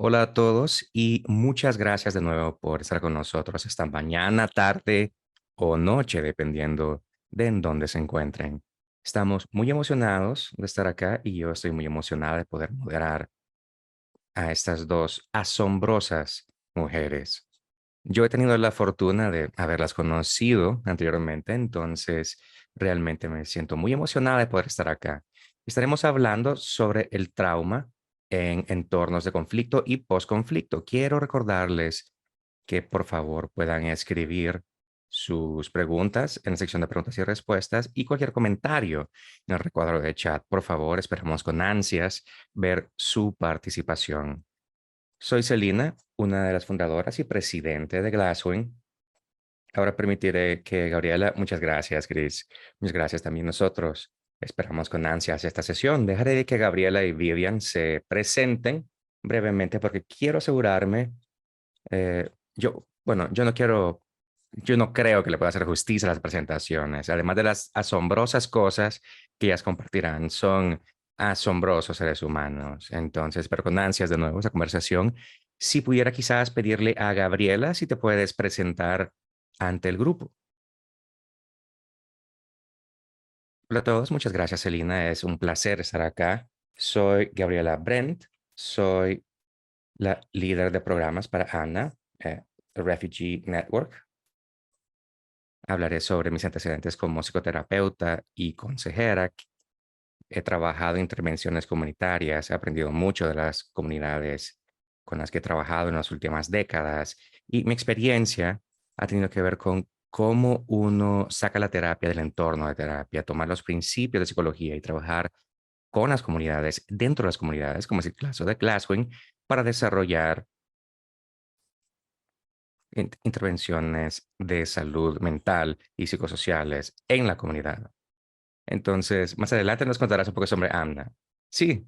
Hola a todos y muchas gracias de nuevo por estar con nosotros esta mañana, tarde o noche, dependiendo de en dónde se encuentren. Estamos muy emocionados de estar acá y yo estoy muy emocionada de poder moderar a estas dos asombrosas mujeres. Yo he tenido la fortuna de haberlas conocido anteriormente, entonces realmente me siento muy emocionada de poder estar acá. Estaremos hablando sobre el trauma en entornos de conflicto y postconflicto. Quiero recordarles que por favor puedan escribir sus preguntas en la sección de preguntas y respuestas y cualquier comentario en el recuadro de chat. Por favor, esperamos con ansias ver su participación. Soy Celina, una de las fundadoras y presidente de Glasswing. Ahora permitiré que Gabriela, muchas gracias, Chris. Muchas gracias también nosotros. Esperamos con ansias esta sesión. Dejaré que Gabriela y Vivian se presenten brevemente porque quiero asegurarme, yo no creo que le pueda hacer justicia a las presentaciones. Además de las asombrosas cosas que ellas compartirán, son asombrosos seres humanos. Entonces, pero con ansias de nuevo esa conversación, si pudiera quizás pedirle a Gabriela si te puedes presentar ante el grupo. Hola a todos, muchas gracias, Celina. Es un placer estar acá. Soy Gabriela Brent, soy la líder de programas para ANA, Refugee Network. Hablaré sobre mis antecedentes como psicoterapeuta y consejera. He trabajado en intervenciones comunitarias, he aprendido mucho de las comunidades con las que he trabajado en las últimas décadas y mi experiencia ha tenido que ver con cómo uno saca la terapia del entorno de terapia, tomar los principios de psicología y trabajar con las comunidades, dentro de las comunidades, como es el caso de Glasswing, para desarrollar intervenciones de salud mental y psicosociales en la comunidad. Entonces, más adelante nos contarás un poco sobre AMNA. Sí,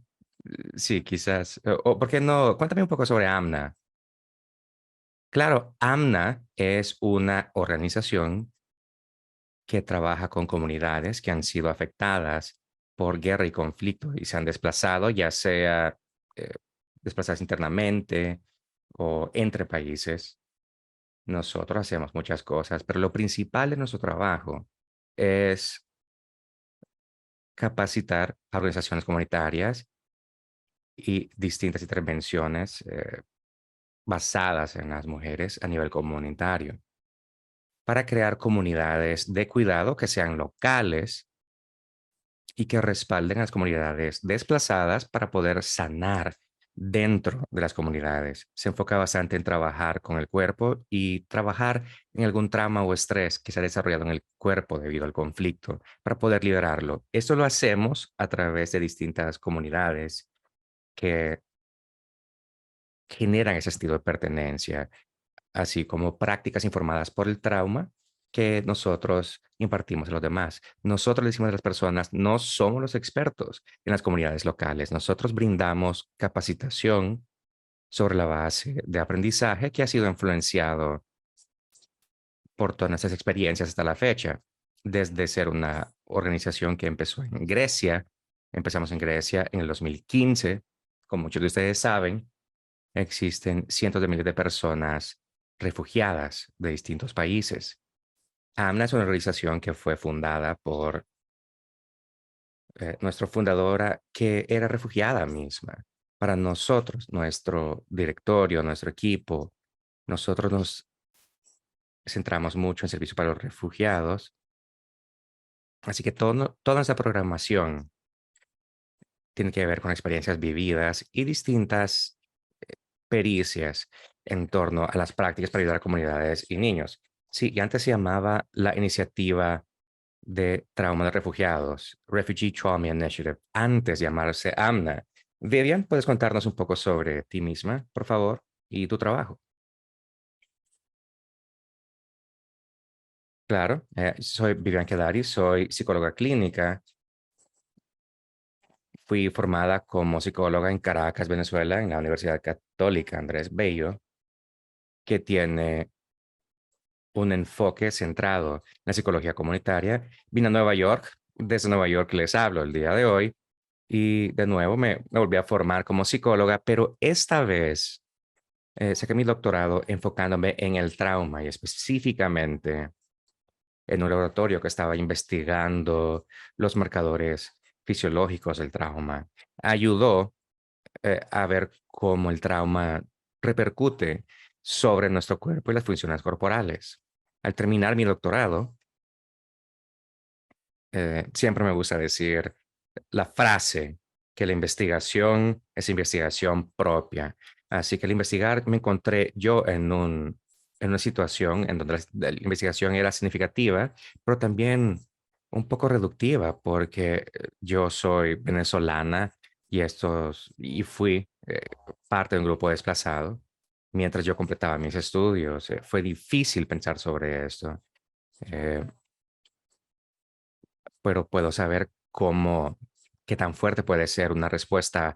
sí, quizás. O, ¿por qué no? Cuéntame un poco sobre AMNA. Claro, AMNA es una organización que trabaja con comunidades que han sido afectadas por guerra y conflicto y se han desplazado, ya sea eh, desplazadas internamente o entre países. Nosotros hacemos muchas cosas, pero lo principal de nuestro trabajo es capacitar a organizaciones comunitarias y distintas intervenciones basadas en las mujeres a nivel comunitario para crear comunidades de cuidado que sean locales y que respalden a las comunidades desplazadas para poder sanar dentro de las comunidades. Se enfoca bastante en trabajar con el cuerpo y trabajar en algún trauma o estrés que se ha desarrollado en el cuerpo debido al conflicto para poder liberarlo. Esto lo hacemos a través de distintas comunidades que generan ese estilo de pertenencia, así como prácticas informadas por el trauma que nosotros impartimos a los demás. Nosotros le decimos a las personas, no somos los expertos en las comunidades locales. Nosotros brindamos capacitación sobre la base de aprendizaje que ha sido influenciado por todas nuestras experiencias hasta la fecha. Desde ser una organización que empezó en Grecia, empezamos en Grecia en el 2015, como muchos de ustedes saben, existen cientos de miles de personas refugiadas de distintos países. AMNA es una organización que fue fundada por nuestra fundadora, que era refugiada misma. Para nosotros, nuestro directorio, nuestro equipo, nosotros nos centramos mucho en servicio para los refugiados. Así que toda nuestra programación tiene que ver con experiencias vividas y distintas pericias en torno a las prácticas para ayudar a comunidades y niños. Sí, y antes se llamaba la Iniciativa de Trauma de Refugiados, Refugee Trauma Initiative, antes de llamarse AMNA. Vivian, ¿puedes contarnos un poco sobre ti misma, por favor, y tu trabajo? Claro, soy Vivian Kedari, soy psicóloga clínica. Fui formada como psicóloga en Caracas, Venezuela, en la Universidad Católica Andrés Bello, que tiene un enfoque centrado en la psicología comunitaria. Vine a Nueva York, desde Nueva York les hablo el día de hoy y de nuevo me volví a formar como psicóloga, pero esta vez saqué mi doctorado enfocándome en el trauma y específicamente en un laboratorio que estaba investigando los marcadores fisiológicos del trauma. Ayudó a ver cómo el trauma repercute sobre nuestro cuerpo y las funciones corporales. Al terminar mi doctorado, siempre me gusta decir la frase que la investigación es investigación propia. Así que al investigar me encontré yo en una situación en donde la investigación era significativa, pero también un poco reductiva, porque yo soy venezolana y fui parte de un grupo desplazado mientras yo completaba mis estudios. Fue difícil pensar sobre esto. Eh, pero puedo saber qué tan fuerte puede ser una respuesta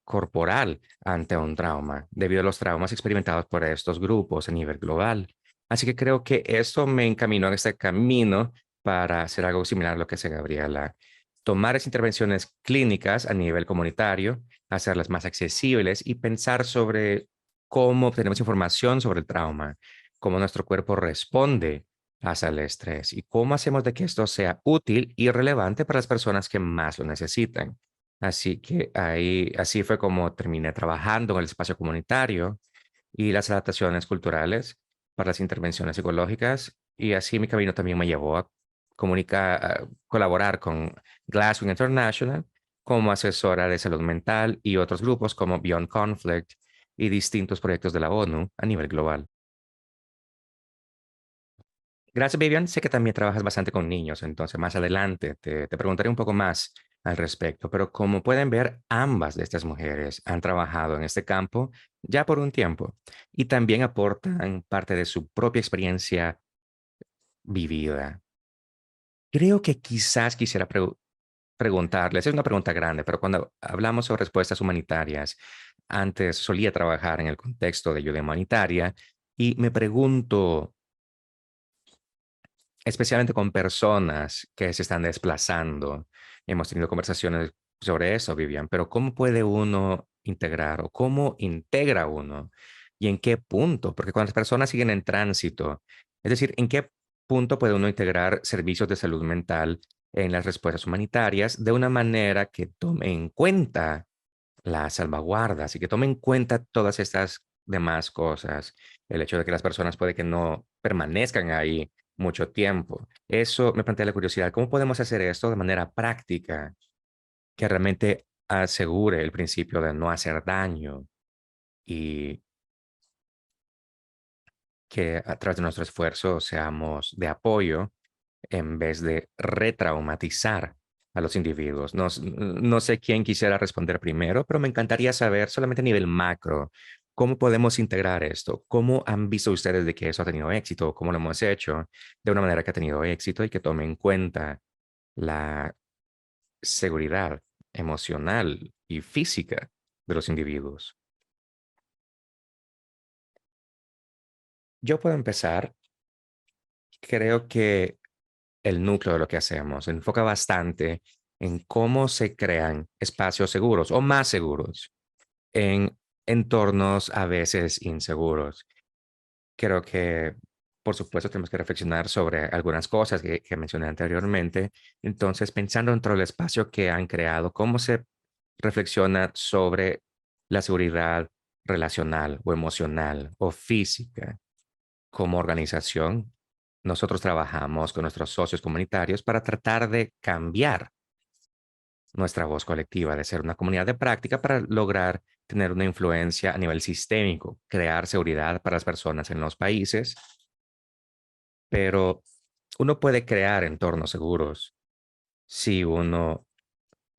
corporal ante un trauma, debido a los traumas experimentados por estos grupos a nivel global. Así que creo que esto me encaminó en este camino para hacer algo similar a lo que hace Gabriela. Tomar esas intervenciones clínicas a nivel comunitario, hacerlas más accesibles y pensar sobre cómo obtenemos información sobre el trauma, cómo nuestro cuerpo responde hacia el estrés y cómo hacemos de que esto sea útil y relevante para las personas que más lo necesitan. Así que así fue como terminé trabajando en el espacio comunitario y las adaptaciones culturales para las intervenciones psicológicas. Y así mi camino también me llevó a colaborar con Glasgow International como asesora de salud mental y otros grupos como Beyond Conflict y distintos proyectos de la ONU a nivel global. Gracias, Vivian. Sé que también trabajas bastante con niños, entonces más adelante te preguntaré un poco más al respecto, pero como pueden ver, ambas de estas mujeres han trabajado en este campo ya por un tiempo y también aportan parte de su propia experiencia vivida. Creo que quizás quisiera preguntarles, es una pregunta grande, pero cuando hablamos sobre respuestas humanitarias, antes solía trabajar en el contexto de ayuda humanitaria y me pregunto, especialmente con personas que se están desplazando. Hemos tenido conversaciones sobre eso, Vivian, pero ¿cómo puede uno integrar o cómo integra uno y en qué punto? Porque cuando las personas siguen en tránsito, es decir, ¿en qué punto puede uno integrar servicios de salud mental en las respuestas humanitarias de una manera que tome en cuenta las salvaguardas y que tome en cuenta todas estas demás cosas? El hecho de que las personas puede que no permanezcan ahí mucho tiempo. Eso me plantea la curiosidad. ¿Cómo podemos hacer esto de manera práctica que realmente asegure el principio de no hacer daño y que a través de nuestro esfuerzo seamos de apoyo en vez de retraumatizar a los individuos? No sé quién quisiera responder primero, pero me encantaría saber solamente a nivel macro, ¿cómo podemos integrar esto? ¿Cómo han visto ustedes de que eso ha tenido éxito? ¿Cómo lo hemos hecho de una manera que ha tenido éxito y que tome en cuenta la seguridad emocional y física de los individuos? Yo puedo empezar. Creo que el núcleo de lo que hacemos se enfoca bastante en cómo se crean espacios seguros o más seguros en entornos a veces inseguros. Creo que, por supuesto, tenemos que reflexionar sobre algunas cosas que mencioné anteriormente. Entonces, pensando dentro del espacio que han creado, ¿cómo se reflexiona sobre la seguridad relacional o emocional o física? Como organización, nosotros trabajamos con nuestros socios comunitarios para tratar de cambiar nuestra voz colectiva, de ser una comunidad de práctica para lograr tener una influencia a nivel sistémico, crear seguridad para las personas en los países, pero uno puede crear entornos seguros si uno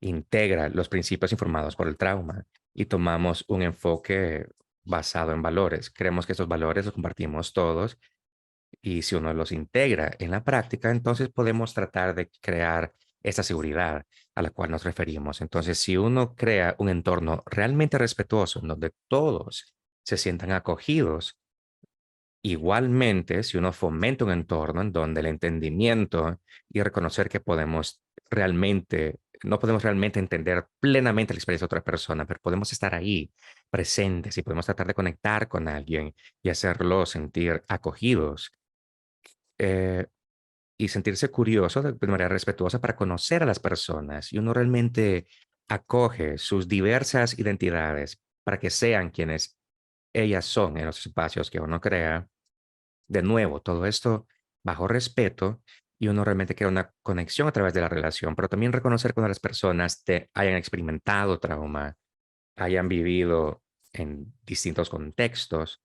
integra los principios informados por el trauma y tomamos un enfoque basado en valores. Creemos que esos valores los compartimos todos. Y si uno los integra en la práctica, entonces podemos tratar de crear esa seguridad a la cual nos referimos. Entonces, si uno crea un entorno realmente respetuoso, en donde todos se sientan acogidos, igualmente, si uno fomenta un entorno en donde el entendimiento y reconocer que podemos realmente no podemos realmente entender plenamente la experiencia de otra persona, pero podemos estar ahí, presentes, y podemos tratar de conectar con alguien y hacerlo sentir acogidos. eh, y sentirse curioso de manera respetuosa para conocer a las personas. Y uno realmente acoge sus diversas identidades para que sean quienes ellas son en los espacios que uno crea. De nuevo, todo esto bajo respeto, y uno realmente crea una conexión a través de la relación, pero también reconocer cuando las personas te hayan experimentado trauma, hayan vivido en distintos contextos,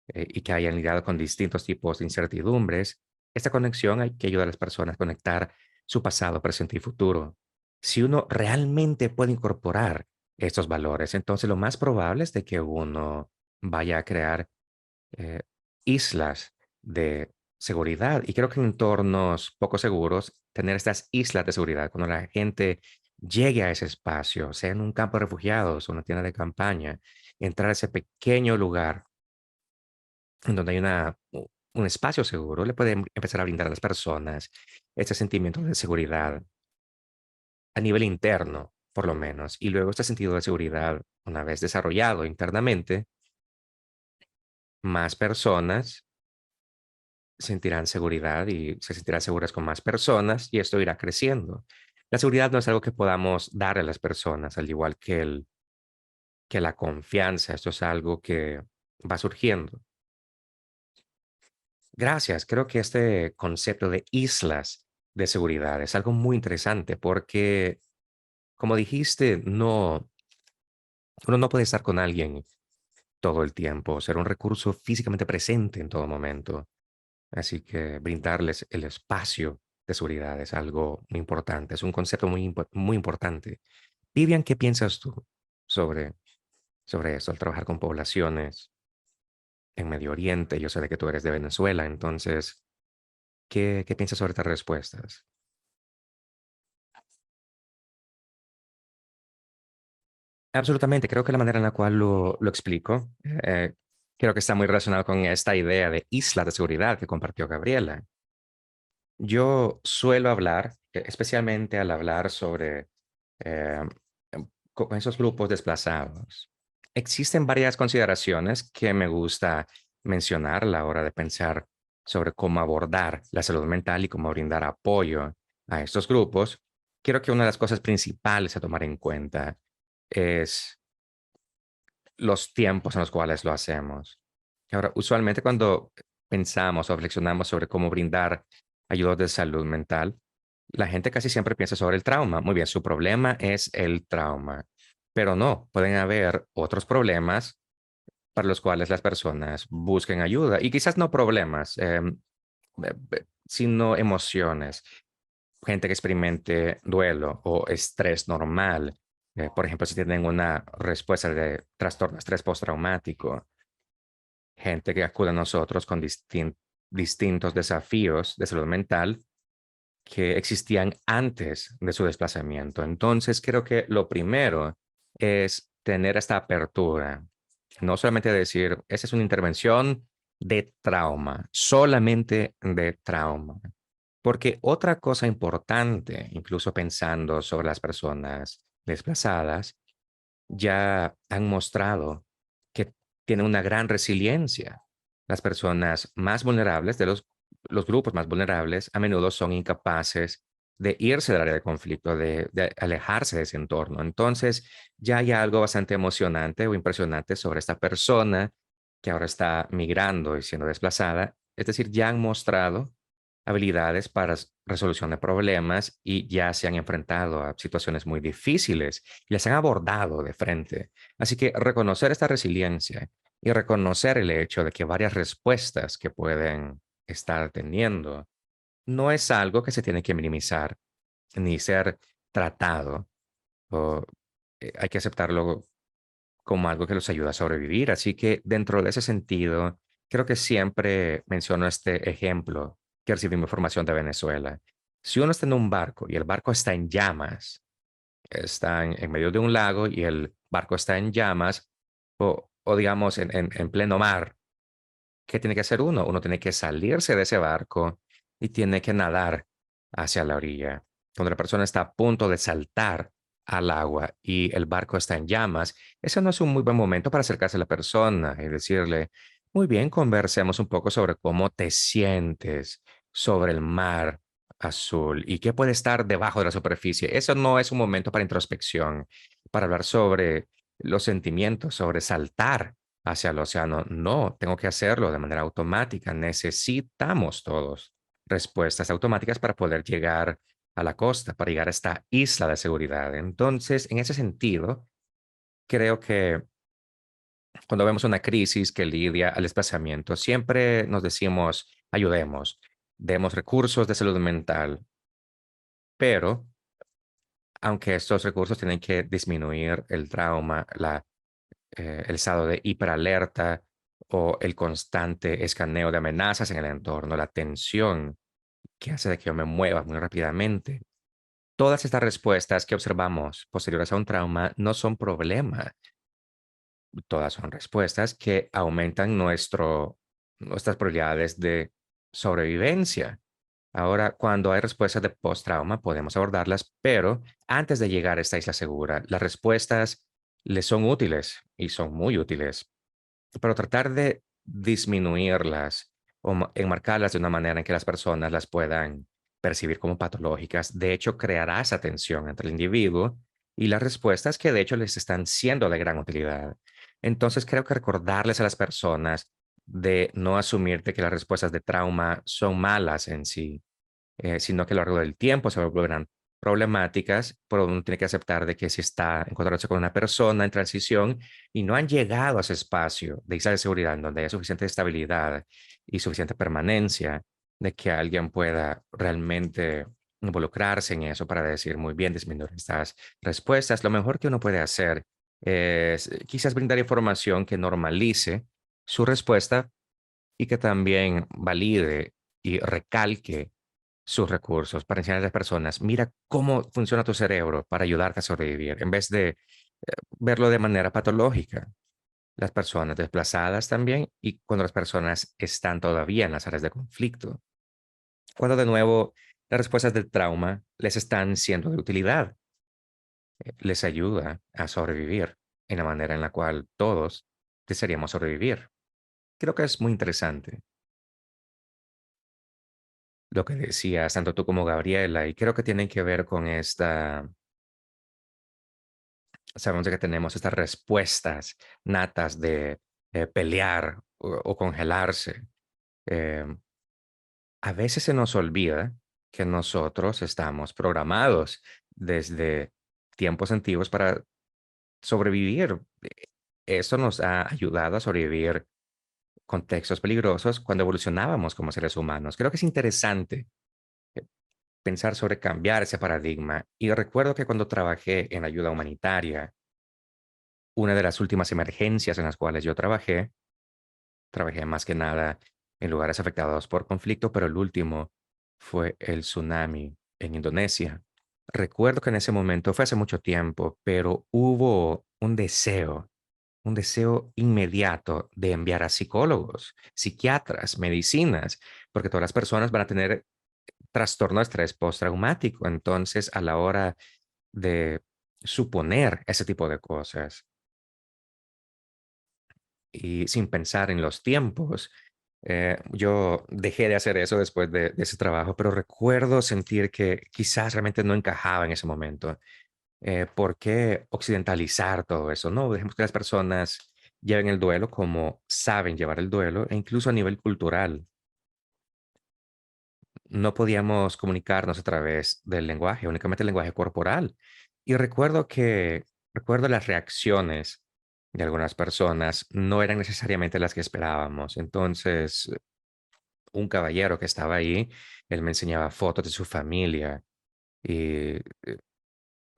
y que hayan lidiado con distintos tipos de incertidumbres. Esta conexión hay que ayudar a las personas a conectar su pasado, presente y futuro. Si uno realmente puede incorporar estos valores, entonces lo más probable es de que uno vaya a crear eh, islas de seguridad. Y creo que en entornos poco seguros, tener estas islas de seguridad, cuando la gente llegue a ese espacio, sea en un campo de refugiados o una tienda de campaña, entrar a ese pequeño lugar en donde hay un espacio seguro, le pueden empezar a brindar a las personas ese sentimiento de seguridad a nivel interno, por lo menos. Y luego este sentido de seguridad, una vez desarrollado internamente, más personas sentirán seguridad y se sentirán seguras con más personas, y esto irá creciendo. La seguridad no es algo que podamos dar a las personas, al igual que, que la confianza. Esto es algo que va surgiendo. Gracias. Creo que este concepto de islas de seguridad es algo muy interesante porque, como dijiste, uno no puede estar con alguien todo el tiempo, ser un recurso físicamente presente en todo momento. Así que brindarles el espacio de seguridad es algo muy importante, es un concepto muy importante. Vivian, ¿qué piensas tú sobre, sobre esto al trabajar con poblaciones en Medio Oriente? Yo sé de que tú eres de Venezuela, entonces, ¿qué piensas sobre estas respuestas? Absolutamente, creo que la manera en la cual lo explico, creo que está muy relacionado con esta idea de isla de seguridad que compartió Gabriela. Yo suelo hablar, especialmente al hablar sobre eh, con esos grupos desplazados. Existen varias consideraciones que me gusta mencionar a la hora de pensar sobre cómo abordar la salud mental y cómo brindar apoyo a estos grupos. Creo que una de las cosas principales a tomar en cuenta es los tiempos en los cuales lo hacemos. Ahora, usualmente cuando pensamos o reflexionamos sobre cómo brindar ayuda de salud mental, la gente casi siempre piensa sobre el trauma. Muy bien, su problema es el trauma, pero no, pueden haber otros problemas para los cuales las personas busquen ayuda, y quizás no problemas, sino emociones. Gente que experimente duelo o estrés normal, por ejemplo, si tienen una respuesta de trastorno de estrés postraumático, gente que acude a nosotros con distintos desafíos de salud mental que existían antes de su desplazamiento. Entonces, creo que lo primero es tener esta apertura, no solamente decir, esa es una intervención de trauma, solamente de trauma. Porque otra cosa importante, incluso pensando sobre las personas desplazadas, ya han mostrado que tienen una gran resiliencia. Las personas más vulnerables, de los grupos más vulnerables, a menudo son incapaces de irse del área de conflicto, de alejarse de ese entorno. Entonces, ya hay algo bastante emocionante o impresionante sobre esta persona que ahora está migrando y siendo desplazada. Es decir, ya han mostrado habilidades para resolución de problemas y ya se han enfrentado a situaciones muy difíciles y las han abordado de frente. Así que reconocer esta resiliencia y reconocer el hecho de que varias respuestas que pueden estar teniendo no es algo que se tiene que minimizar ni ser tratado, o hay que aceptarlo como algo que los ayuda a sobrevivir. Así que dentro de ese sentido, creo que siempre menciono este ejemplo que recibimos información de Venezuela. Si uno está en un barco y el barco está en llamas, está en medio de un lago y el barco está en llamas, o digamos en pleno mar, ¿qué tiene que hacer uno? Uno tiene que salirse de ese barco y tiene que nadar hacia la orilla. cuando la persona está a punto de saltar al agua y el barco está en llamas, ese no es un muy buen momento para acercarse a la persona y decirle, muy bien, conversemos un poco sobre cómo te sientes sobre el mar azul y qué puede estar debajo de la superficie. Eso no es un momento para introspección, para hablar sobre los sentimientos, sobre saltar hacia el océano. No, tengo que hacerlo de manera automática. Necesitamos todos respuestas automáticas para poder llegar a la costa, para llegar a esta isla de seguridad. Entonces, en ese sentido, creo que cuando vemos una crisis que lidia al desplazamiento, siempre nos decimos, ayudemos, demos recursos de salud mental, pero aunque estos recursos tienen que disminuir el trauma, el estado de hiperalerta o el constante escaneo de amenazas en el entorno, la tensión que hace de que yo me mueva muy rápidamente. Todas estas respuestas que observamos posteriores a un trauma no son problema, todas son respuestas que aumentan nuestras probabilidades de sobrevivencia. Ahora, cuando hay respuestas de post-trauma, podemos abordarlas, pero antes de llegar a esta isla segura, las respuestas les son útiles y son muy útiles, pero tratar de disminuirlas o enmarcarlas de una manera en que las personas las puedan percibir como patológicas, de hecho, creará esa tensión entre el individuo y las respuestas que de hecho les están siendo de gran utilidad. Entonces, creo que recordarles a las personas de no asumir de que las respuestas de trauma son malas en sí, sino que a lo largo del tiempo se volverán problemáticas, pero uno tiene que aceptar de que si está encontrándose con una persona en transición y no han llegado a ese espacio de isla de seguridad en donde hay suficiente estabilidad y suficiente permanencia, de que alguien pueda realmente involucrarse en eso para decir muy bien, disminuir estas respuestas, lo mejor que uno puede hacer es quizás brindar información que normalice su respuesta y que también valide y recalque sus recursos para enseñar a las personas, mira cómo funciona tu cerebro para ayudarte a sobrevivir, en vez de verlo de manera patológica. Las personas desplazadas también y cuando las personas están todavía en las áreas de conflicto. Cuando de nuevo las respuestas del trauma les están siendo de utilidad, les ayuda a sobrevivir en la manera en la cual todos desearíamos sobrevivir. Creo que es muy interesante lo que decías, tanto tú como Gabriela, y creo que tienen que ver con sabemos de que tenemos estas respuestas natas de pelear o congelarse. Em, a veces se nos olvida que nosotros estamos programados desde tiempos antiguos para sobrevivir. Eso nos ha ayudado a sobrevivir contextos peligrosos cuando evolucionábamos como seres humanos. Creo que es interesante pensar sobre cambiar ese paradigma. Y recuerdo que cuando trabajé en ayuda humanitaria, una de las últimas emergencias en las cuales yo trabajé más que nada en lugares afectados por conflicto, pero el último fue el tsunami en Indonesia. Recuerdo que en ese momento, fue hace mucho tiempo, pero hubo un deseo inmediato de enviar a psicólogos, psiquiatras, medicinas, porque todas las personas van a tener trastorno de estrés postraumático. Entonces, a la hora de suponer ese tipo de cosas y sin pensar en los tiempos, yo dejé de hacer eso después de ese trabajo, pero recuerdo sentir que quizás realmente no encajaba en ese momento. ¿Por qué occidentalizar todo eso? No, dejemos que las personas lleven el duelo como saben llevar el duelo e incluso a nivel cultural. No podíamos comunicarnos a través del lenguaje, únicamente el lenguaje corporal. Y recuerdo las reacciones de algunas personas no eran necesariamente las que esperábamos. Entonces, un caballero que estaba ahí, él me enseñaba fotos de su familia y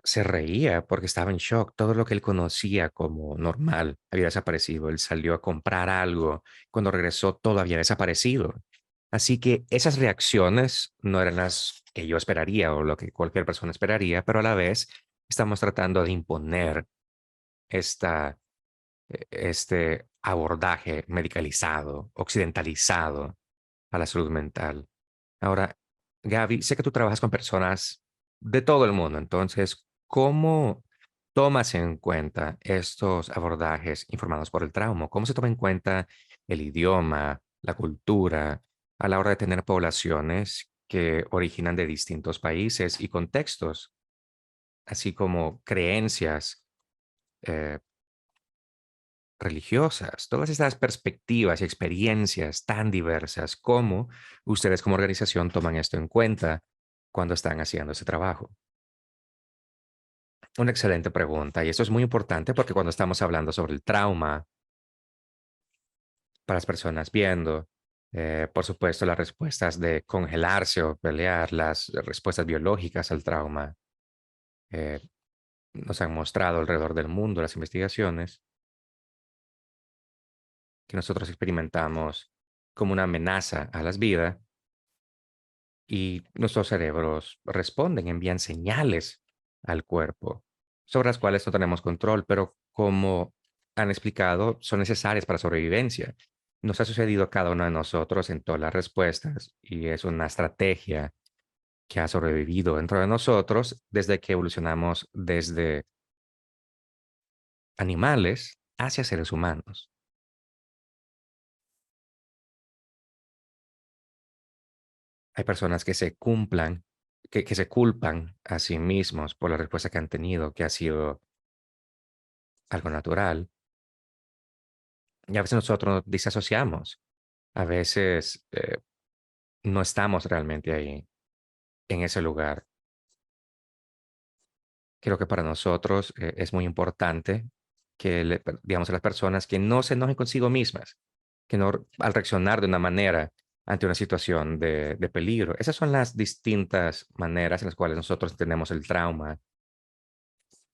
se reía porque estaba en shock. Todo lo que él conocía como normal había desaparecido. Él salió a comprar algo. Cuando regresó, todo había desaparecido. Así que esas reacciones no eran las que yo esperaría o lo que cualquier persona esperaría, pero a la vez estamos tratando de imponer esta, este abordaje medicalizado, occidentalizado a la salud mental. Ahora, Gaby, sé que tú trabajas con personas de todo el mundo. Entonces, ¿cómo tomas en cuenta estos abordajes informados por el trauma? ¿Cómo se toma en cuenta el idioma, la cultura, a la hora de tener poblaciones que originan de distintos países y contextos, así como creencias eh, religiosas, todas estas perspectivas y experiencias tan diversas? ¿Cómo ustedes como organización toman esto en cuenta cuando están haciendo ese trabajo? Una excelente pregunta, y esto es muy importante porque cuando estamos hablando sobre el trauma para las personas viendo, por supuesto, las respuestas de congelarse o pelear, las respuestas biológicas al trauma, eh, nos han mostrado alrededor del mundo las investigaciones que nosotros experimentamos como una amenaza a las vidas y nuestros cerebros responden, envían señales al cuerpo sobre las cuales no tenemos control, pero como han explicado, son necesarias para sobrevivencia. Nos ha sucedido a cada uno de nosotros en todas las respuestas y es una estrategia que ha sobrevivido dentro de nosotros desde que evolucionamos desde animales hacia seres humanos. Hay personas que se cumplan, que se culpan a sí mismos por la respuesta que han tenido, que ha sido algo natural. Y a veces nosotros nos disasociamos. A veces no estamos realmente ahí, en ese lugar. Creo que para nosotros es muy importante que, digamos, a las personas que no se enojen consigo mismas, que no, al reaccionar de una manera ante una situación de peligro. Esas son las distintas maneras en las cuales nosotros tenemos el trauma.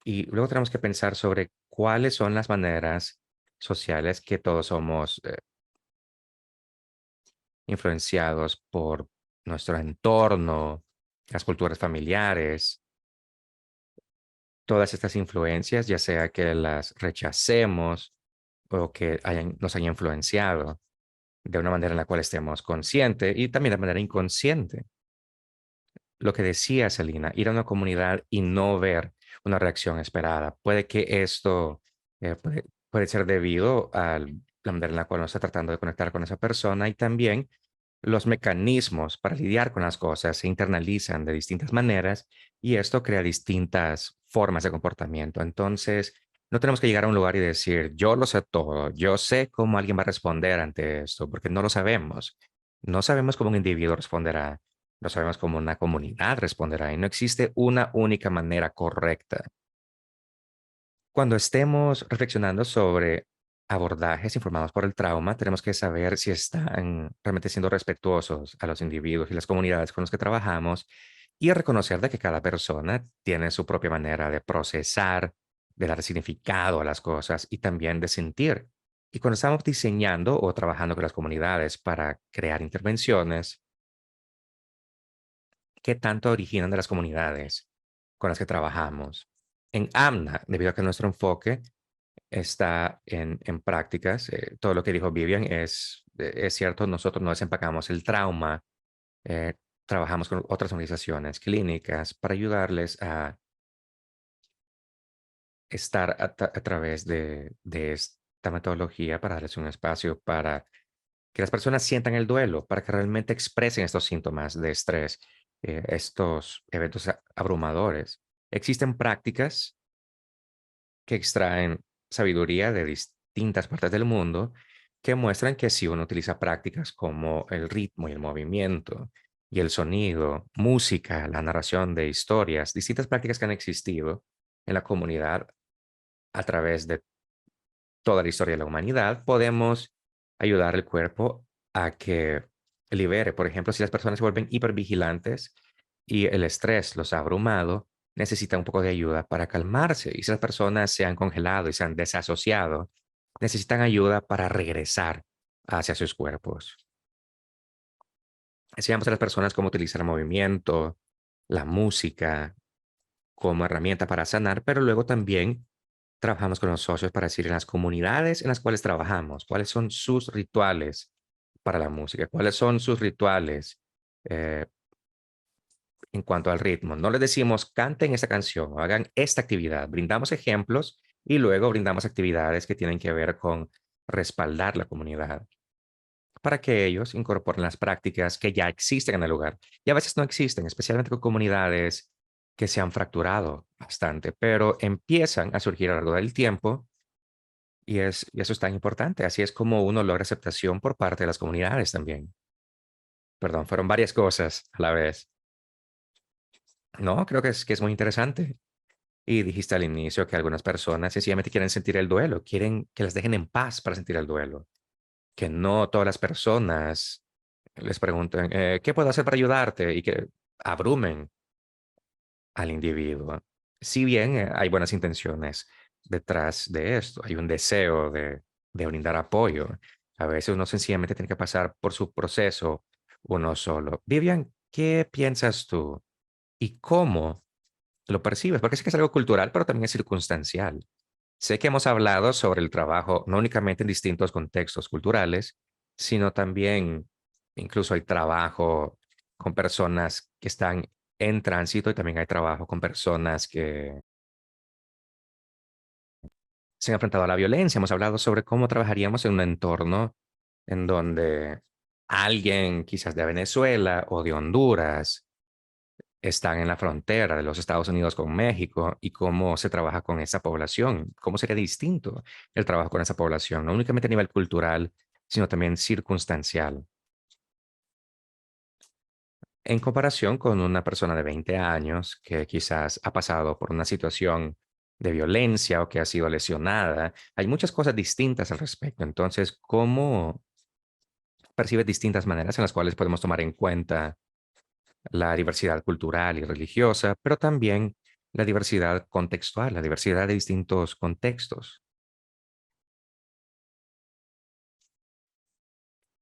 Y luego tenemos que pensar sobre cuáles son las maneras sociales que todos somos influenciados por nuestro entorno, las culturas familiares, todas estas influencias, ya sea que las rechacemos o que nos hayan influenciado de una manera en la cual estemos conscientes y también de manera inconsciente. Lo que decía Celina, ir a una comunidad y no ver una reacción esperada. Puede que esto puede ser debido a la manera en la cual uno está tratando de conectar con esa persona y también los mecanismos para lidiar con las cosas se internalizan de distintas maneras y esto crea distintas formas de comportamiento. Entonces, no tenemos que llegar a un lugar y decir, yo lo sé todo, yo sé cómo alguien va a responder ante esto, porque no lo sabemos. No sabemos cómo un individuo responderá, no sabemos cómo una comunidad responderá y no existe una única manera correcta. Cuando estemos reflexionando sobre abordajes informados por el trauma, tenemos que saber si están realmente siendo respetuosos a los individuos y las comunidades con los que trabajamos y reconocer de que cada persona tiene su propia manera de procesar, de dar significado a las cosas y también de sentir. Y cuando estamos diseñando o trabajando con las comunidades para crear intervenciones, ¿qué tanto originan de las comunidades con las que trabajamos? En AMNA, debido a que nuestro enfoque está en prácticas. Todo lo que dijo Vivian es cierto, nosotros no desempacamos el trauma, eh, trabajamos con otras organizaciones clínicas para ayudarles a estar a través de esta metodología para darles un espacio para que las personas sientan el duelo, para que realmente expresen estos síntomas de estrés, estos eventos abrumadores. Existen prácticas que extraen sabiduría de distintas partes del mundo que muestran que si uno utiliza prácticas como el ritmo y el movimiento y el sonido, música, la narración de historias, distintas prácticas que han existido en la comunidad a través de toda la historia de la humanidad, podemos ayudar al cuerpo a que libere. Por ejemplo, si las personas se vuelven hipervigilantes y el estrés los ha abrumado, necesitan un poco de ayuda para calmarse. Y si las personas se han congelado y se han desasociado, necesitan ayuda para regresar hacia sus cuerpos. Enseñamos a las personas cómo utilizar el movimiento, la música como herramienta para sanar, pero luego también trabajamos con los socios para decir en las comunidades en las cuales trabajamos, cuáles son sus rituales para la música, cuáles son sus rituales eh, en cuanto al ritmo. No les decimos canten esta canción o hagan esta actividad. Brindamos ejemplos y luego brindamos actividades que tienen que ver con respaldar la comunidad para que ellos incorporen las prácticas que ya existen en el lugar. Y a veces no existen, especialmente con comunidades que se han fracturado bastante, pero empiezan a surgir a lo largo del tiempo y eso es tan importante. Así es como uno logra aceptación por parte de las comunidades también. Perdón, fueron varias cosas a la vez. No, creo que es muy interesante. Y dijiste al inicio que algunas personas sencillamente quieren sentir el duelo, quieren que las dejen en paz para sentir el duelo, que no todas las personas les pregunten, ¿qué puedo hacer para ayudarte? Y que abrumen al individuo. Si bien hay buenas intenciones detrás de esto, hay un deseo de brindar apoyo. A veces uno sencillamente tiene que pasar por su proceso uno solo. Vivian, ¿qué piensas tú y cómo lo percibes? Porque sé que es algo cultural, pero también es circunstancial. Sé que hemos hablado sobre el trabajo no únicamente en distintos contextos culturales, sino también incluso hay trabajo con personas que están en tránsito y también hay trabajo con personas que se han enfrentado a la violencia. Hemos hablado sobre cómo trabajaríamos en un entorno en donde alguien quizás de Venezuela o de Honduras están en la frontera de los Estados Unidos con México y cómo se trabaja con esa población, cómo sería distinto el trabajo con esa población, no únicamente a nivel cultural, sino también circunstancial. En comparación con una persona de 20 años que quizás ha pasado por una situación de violencia o que ha sido lesionada, hay muchas cosas distintas al respecto. Entonces, ¿cómo percibes distintas maneras en las cuales podemos tomar en cuenta la diversidad cultural y religiosa, pero también la diversidad contextual, la diversidad de distintos contextos?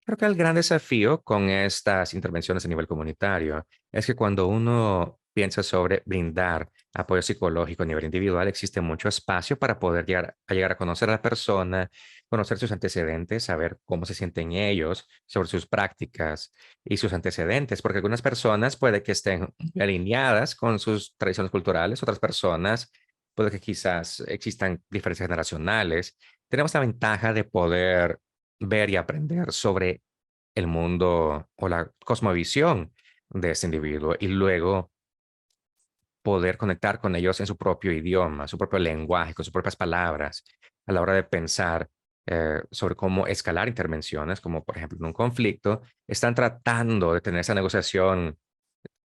Creo que el gran desafío con estas intervenciones a nivel comunitario es que cuando uno piensa sobre brindar apoyo psicológico a nivel individual, existe mucho espacio para poder llegar a conocer a la persona, conocer sus antecedentes, saber cómo se sienten ellos, sobre sus prácticas y sus antecedentes, porque algunas personas puede que estén alineadas con sus tradiciones culturales, otras personas puede que quizás existan diferencias generacionales. Tenemos la ventaja de poder ver y aprender sobre el mundo o la cosmovisión de este individuo y luego poder conectar con ellos en su propio idioma, su propio lenguaje, con sus propias palabras, a la hora de pensar sobre cómo escalar intervenciones, como por ejemplo en un conflicto, están tratando de tener esa negociación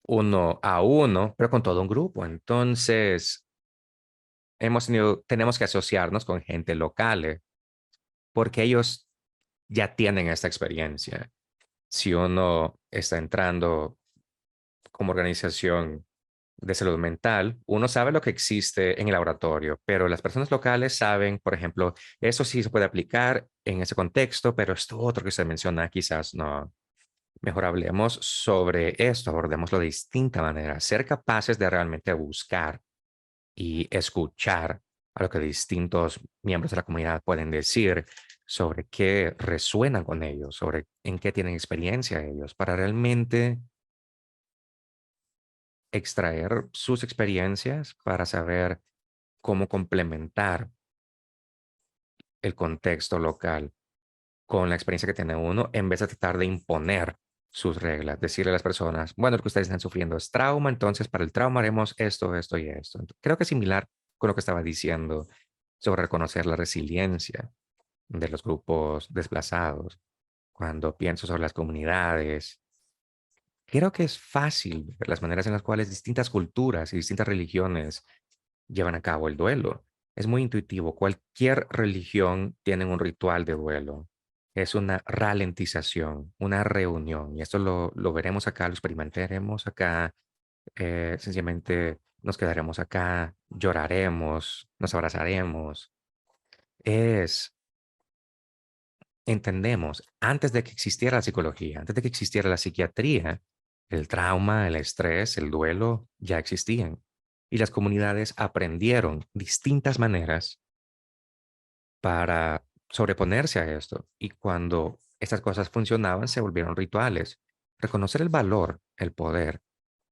uno a uno, pero con todo un grupo. Entonces, tenemos que asociarnos con gente local, porque ellos ya tienen esta experiencia. Si uno está entrando como organización de salud mental, uno sabe lo que existe en el laboratorio, pero las personas locales saben, por ejemplo, eso sí se puede aplicar en ese contexto, pero esto otro que se menciona quizás no. Mejor hablemos sobre esto, abordémoslo de distinta manera, ser capaces de realmente buscar y escuchar a lo que distintos miembros de la comunidad pueden decir sobre qué resuenan con ellos, sobre en qué tienen experiencia ellos, para realmente extraer sus experiencias para saber cómo complementar el contexto local con la experiencia que tiene uno, en vez de tratar de imponer sus reglas, decirle a las personas, bueno, lo que ustedes están sufriendo es trauma, entonces para el trauma haremos esto, esto y esto. Creo que es similar con lo que estaba diciendo sobre reconocer la resiliencia de los grupos desplazados. Cuando pienso sobre las comunidades, creo que es fácil ver las maneras en las cuales distintas culturas y distintas religiones llevan a cabo el duelo. Es muy intuitivo. Cualquier religión tiene un ritual de duelo. Es una ralentización, una reunión. Y esto lo veremos acá, lo experimentaremos acá. Sencillamente nos quedaremos acá, lloraremos, nos abrazaremos. Es, entendemos, antes de que existiera la psicología, antes de que existiera la psiquiatría, el trauma, el estrés, el duelo ya existían. Y las comunidades aprendieron distintas maneras para sobreponerse a esto. Y cuando estas cosas funcionaban, se volvieron rituales. Reconocer el valor, el poder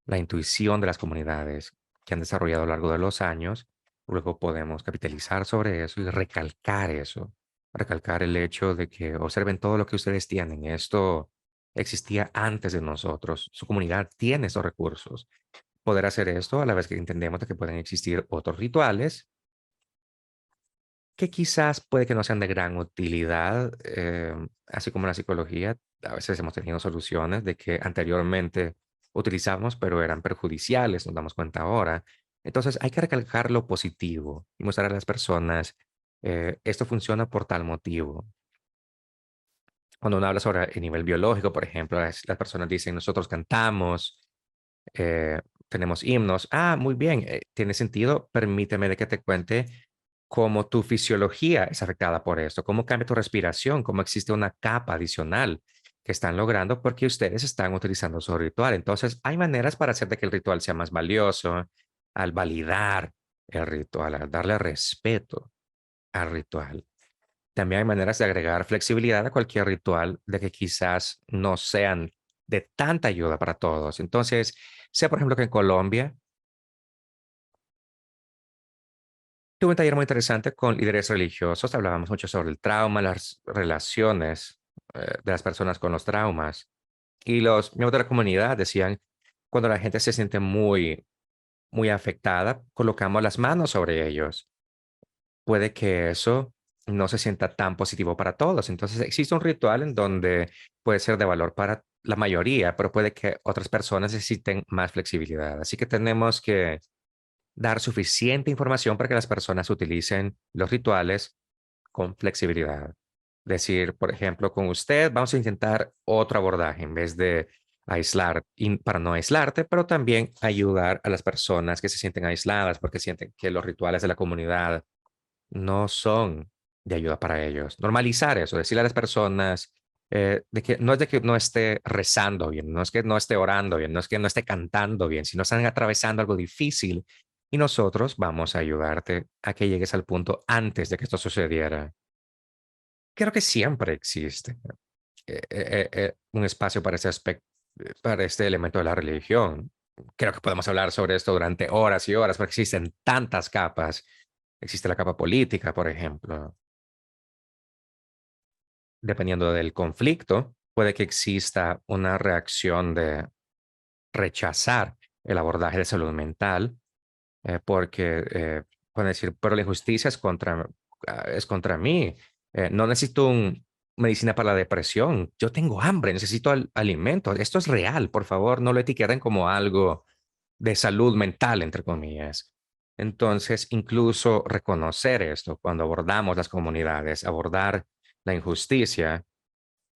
la intuición de las comunidades que han desarrollado a lo largo de los años. Luego podemos capitalizar sobre eso y recalcar eso, recalcar el hecho de que observen todo lo que ustedes tienen. Esto existía antes de nosotros. Su comunidad tiene esos recursos. Poder hacer esto a la vez que entendemos de que pueden existir otros rituales que quizás puede que no sean de gran utilidad, así como la psicología. A veces hemos tenido soluciones de que anteriormente utilizamos, pero eran perjudiciales, nos damos cuenta ahora. Entonces hay que recalcar lo positivo y mostrar a las personas, esto funciona por tal motivo. Cuando uno habla sobre el nivel biológico, por ejemplo, las personas dicen, nosotros cantamos, tenemos himnos. Ah, muy bien, tiene sentido. Permíteme de que te cuente cómo tu fisiología es afectada por esto, cómo cambia tu respiración, cómo existe una capa adicional que están logrando porque ustedes están utilizando su ritual. Entonces, hay maneras para hacer de que el ritual sea más valioso, al validar el ritual, al darle respeto al ritual. También hay maneras de agregar flexibilidad a cualquier ritual de que quizás no sean de tanta ayuda para todos. Entonces, sé por ejemplo que en Colombia tuve un taller muy interesante con líderes religiosos. Hablábamos mucho sobre el trauma, las relaciones de las personas con los traumas. Y los miembros de la comunidad decían, cuando la gente se siente muy afectada, colocamos las manos sobre ellos. Puede que eso no se sienta tan positivo para todos. Entonces, existe un ritual en donde puede ser de valor para la mayoría, pero puede que otras personas necesiten más flexibilidad. Así que tenemos que dar suficiente información para que las personas utilicen los rituales con flexibilidad. Decir, por ejemplo, con usted vamos a intentar otro abordaje en vez de aislar, y para no aislarte, pero también ayudar a las personas que se sienten aisladas porque sienten que los rituales de la comunidad no son de ayuda para ellos. Normalizar eso, decirle a las personas de que no es de que no esté rezando bien, no es que no esté orando bien, no es que no esté cantando bien, sino están atravesando algo difícil y nosotros vamos a ayudarte a que llegues al punto antes de que esto sucediera. Creo que siempre existe un espacio para ese aspecto, para este elemento de la religión. Creo que podemos hablar sobre esto durante horas y horas, porque existen tantas capas. Existe la capa política, por ejemplo. Dependiendo del conflicto, puede que exista una reacción de rechazar el abordaje de salud mental, porque pueden decir, pero la injusticia es contra mí. No necesito medicina para la depresión. Yo tengo hambre, necesito alimento. Esto es real, por favor, no lo etiqueten como algo de salud mental, entre comillas. Entonces, incluso reconocer esto cuando abordamos las comunidades, abordar la injusticia,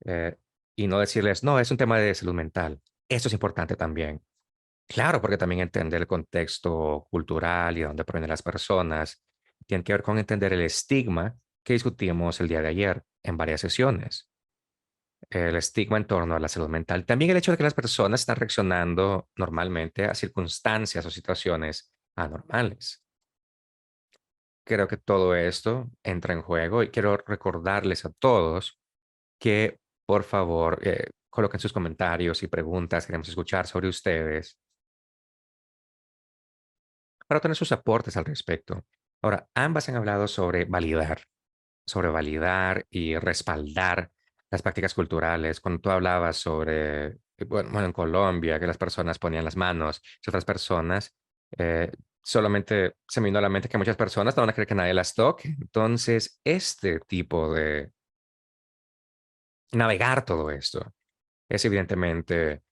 eh, y no decirles, no, es un tema de salud mental. Esto es importante también. Claro, porque también entender el contexto cultural y de dónde provienen las personas tiene que ver con entender el estigma que discutimos el día de ayer en varias sesiones. El estigma en torno a la salud mental. También el hecho de que las personas están reaccionando normalmente a circunstancias o situaciones anormales. Creo que todo esto entra en juego y quiero recordarles a todos que por favor coloquen sus comentarios y preguntas. Queremos escuchar sobre ustedes para tener sus aportes al respecto. Ahora, ambas han hablado sobre validar y respaldar las prácticas culturales. Cuando tú hablabas sobre, bueno, en Colombia, que las personas ponían las manos, y otras personas, eh, solamente se me vino a la mente que muchas personas no van a creer que nadie las toque. Entonces, este tipo de navegar todo esto es evidentemente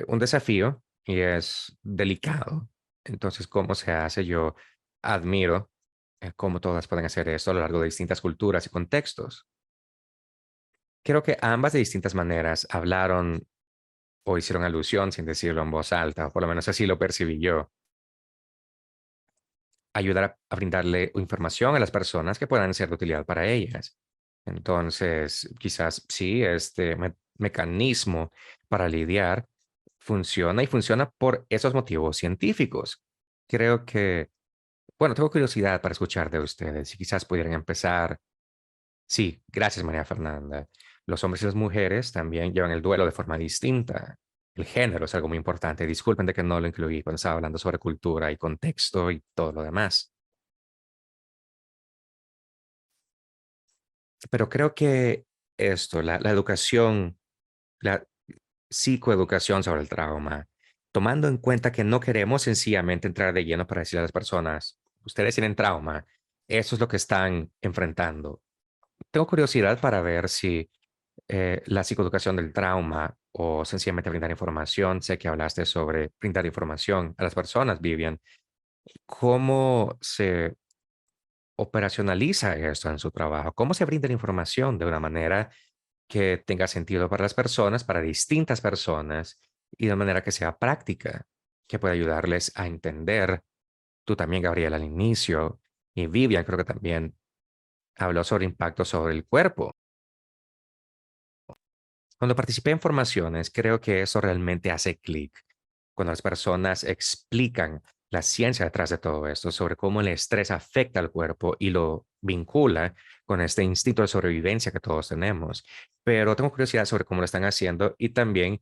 un desafío y es delicado. Entonces, ¿cómo se hace? Yo admiro cómo todas pueden hacer esto a lo largo de distintas culturas y contextos. Creo que ambas de distintas maneras hablaron o hicieron alusión sin decirlo en voz alta, o por lo menos así lo percibí yo. Ayudar a brindarle información a las personas que puedan ser de utilidad para ellas. Entonces, quizás sí, este mecanismo para lidiar funciona y funciona por esos motivos científicos. Creo que, bueno, tengo curiosidad para escuchar de ustedes y quizás pudieran empezar. Sí, gracias, María Fernanda. Los hombres y las mujeres también llevan el duelo de forma distinta. El género es algo muy importante. Disculpen de que no lo incluí cuando estaba hablando sobre cultura y contexto y todo lo demás. Pero creo que esto, la educación, la psicoeducación sobre el trauma, tomando en cuenta que no queremos sencillamente entrar de lleno para decirle a las personas, ustedes tienen trauma, eso es lo que están enfrentando. Tengo curiosidad para ver si la psicoeducación del trauma o sencillamente brindar información. Sé que hablaste sobre brindar información a las personas, Vivian. ¿Cómo se operacionaliza esto en su trabajo? ¿Cómo se brinda la información de una manera que tenga sentido para las personas, para distintas personas, y de manera que sea práctica, que pueda ayudarles a entender? Tú también, Gabriel, al inicio, y Vivian creo que también habló sobre impacto sobre el cuerpo. Cuando participé en formaciones, creo que eso realmente hace clic. Cuando las personas explican la ciencia detrás de todo esto, sobre cómo el estrés afecta al cuerpo y lo vincula con este instinto de sobrevivencia que todos tenemos. Pero tengo curiosidad sobre cómo lo están haciendo y también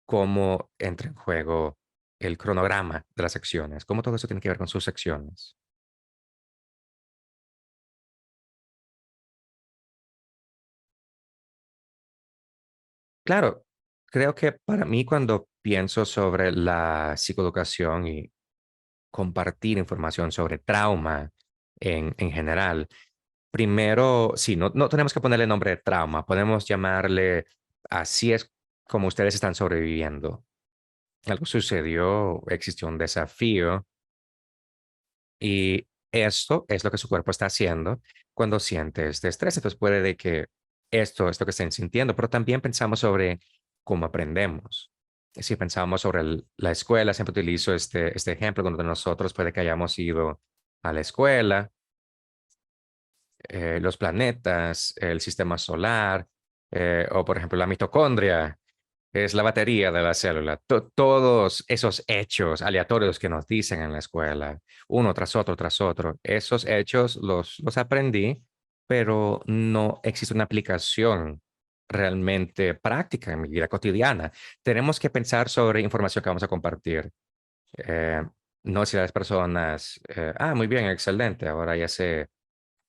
cómo entra en juego el cronograma de las secciones, cómo todo eso tiene que ver con sus secciones. Claro, creo que para mí cuando pienso sobre la psicoeducación y compartir información sobre trauma en general, primero, sí, no tenemos que ponerle nombre de trauma, podemos llamarle así es como ustedes están sobreviviendo. Algo sucedió, existió un desafío y esto es lo que su cuerpo está haciendo cuando siente este estrés. Entonces puede de que esto es lo que estén sintiendo, pero también pensamos sobre cómo aprendemos. Si pensamos sobre la escuela, siempre utilizo este ejemplo donde nosotros puede que hayamos ido a la escuela, los planetas, el sistema solar, o por ejemplo la mitocondria, es la batería de la célula. Todos esos hechos aleatorios que nos dicen en la escuela, uno tras otro, esos hechos los aprendí, pero no existe una aplicación realmente práctica en mi vida cotidiana. Tenemos que pensar sobre información que vamos a compartir. Eh, no si las personas, muy bien, excelente, ahora ya sé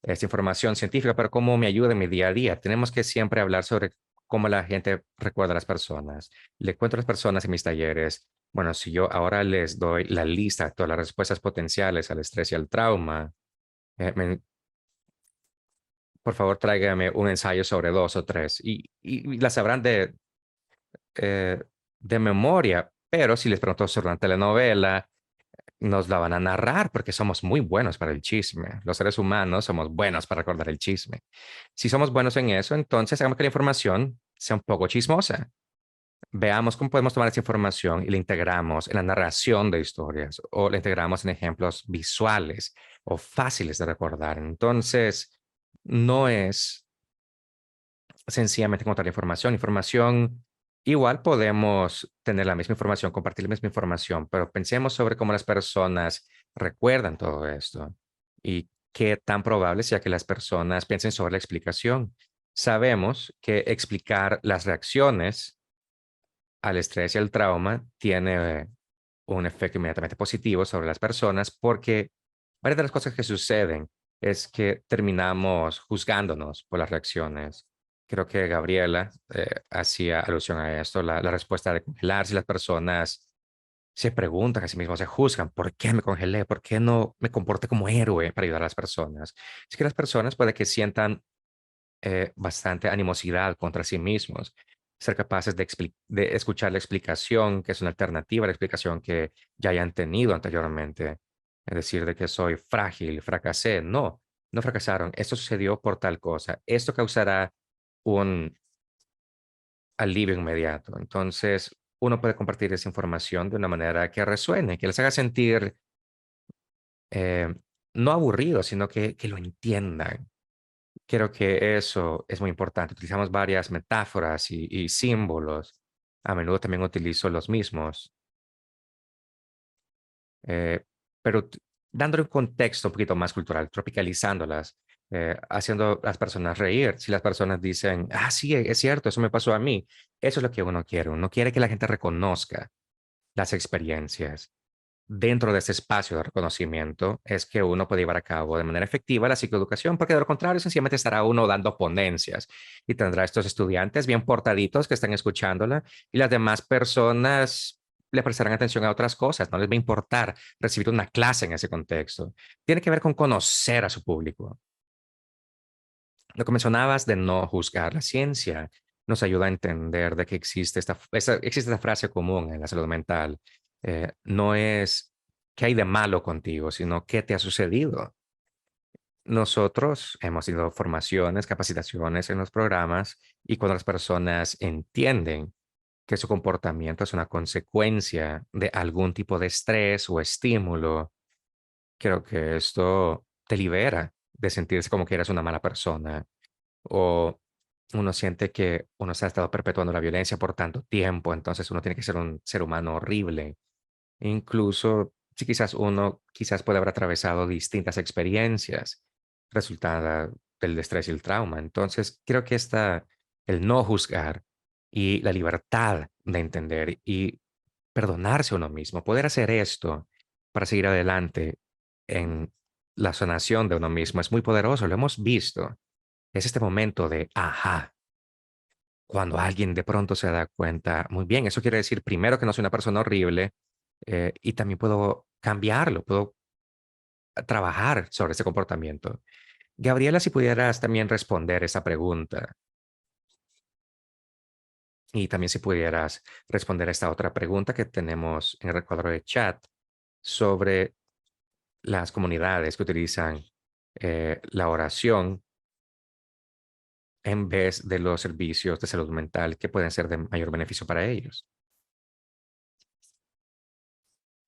esta información científica, pero cómo me ayuda en mi día a día. Tenemos que siempre hablar sobre cómo la gente recuerda a las personas. Le cuento a las personas en mis talleres, bueno, si yo ahora les doy la lista de todas las respuestas potenciales al estrés y al trauma, por favor tráigame un ensayo sobre dos o tres y las sabrán eh, de memoria, pero si les pregunto sobre una telenovela, nos la van a narrar porque somos muy buenos para el chisme. Los seres humanos somos buenos para recordar el chisme. Si somos buenos en eso, entonces hagamos que la información sea un poco chismosa. Veamos cómo podemos tomar esa información y la integramos en la narración de historias o la integramos en ejemplos visuales o fáciles de recordar. Entonces, no es sencillamente encontrar información. Información, igual podemos tener la misma información, compartir la misma información, pero pensemos sobre cómo las personas recuerdan todo esto y qué tan probable sea que las personas piensen sobre la explicación. Sabemos que explicar las reacciones al estrés y al trauma tiene un efecto inmediatamente positivo sobre las personas porque varias de las cosas que suceden es que terminamos juzgándonos por las reacciones. Creo que Gabriela hacía alusión a esto, la respuesta de congelar, si las personas se preguntan a sí mismos, se juzgan, ¿por qué me congelé? ¿Por qué no me comporté como héroe para ayudar a las personas? Es que las personas puede que sientan bastante animosidad contra sí mismos, ser capaces de escuchar la explicación, que es una alternativa a la explicación que ya hayan tenido anteriormente. Es decir, de que soy frágil, fracasé. No, no fracasaron. Esto sucedió por tal cosa. Esto causará un alivio inmediato. Entonces, uno puede compartir esa información de una manera que resuene, que les haga sentir eh, no aburridos, sino que lo entiendan. Creo que eso es muy importante. Utilizamos varias metáforas y símbolos. A menudo también utilizo los mismos, eh, pero dándole un contexto un poquito más cultural, tropicalizándolas. haciendo a las personas reír. Si las personas dicen, ah, sí, es cierto, eso me pasó a mí, eso es lo que uno quiere. Uno quiere que la gente reconozca las experiencias. Dentro de ese espacio de reconocimiento es que uno puede llevar a cabo de manera efectiva la psicoeducación, porque de lo contrario, sencillamente estará uno dando ponencias y tendrá estos estudiantes bien portaditos que están escuchándola y las demás personas le prestarán atención a otras cosas, no les va a importar recibir una clase en ese contexto. Tiene que ver con conocer a su público. Lo que mencionabas de no juzgar la ciencia nos ayuda a entender de que existe existe esta frase común en la salud mental. No es qué hay de malo contigo, sino qué te ha sucedido. Nosotros hemos tenido formaciones, capacitaciones en los programas y cuando las personas entienden que su comportamiento es una consecuencia de algún tipo de estrés o estímulo, creo que esto te libera de sentirse como que eres una mala persona o uno siente que uno se ha estado perpetuando la violencia por tanto tiempo, entonces uno tiene que ser un ser humano horrible. Incluso si quizás uno quizás puede haber atravesado distintas experiencias resultadas del estrés y el trauma. Entonces, creo que el no juzgar y la libertad de entender y perdonarse a uno mismo, poder hacer esto para seguir adelante en la sanación de uno mismo es muy poderoso, lo hemos visto. Es este momento de ajá, cuando alguien de pronto se da cuenta, muy bien, eso quiere decir primero que no soy una persona horrible y también puedo cambiarlo, puedo trabajar sobre ese comportamiento. Gabriela, si pudieras también responder esa pregunta y también si pudieras responder a esta otra pregunta que tenemos en el recuadro de chat sobre las comunidades que utilizan la oración en vez de los servicios de salud mental que pueden ser de mayor beneficio para ellos.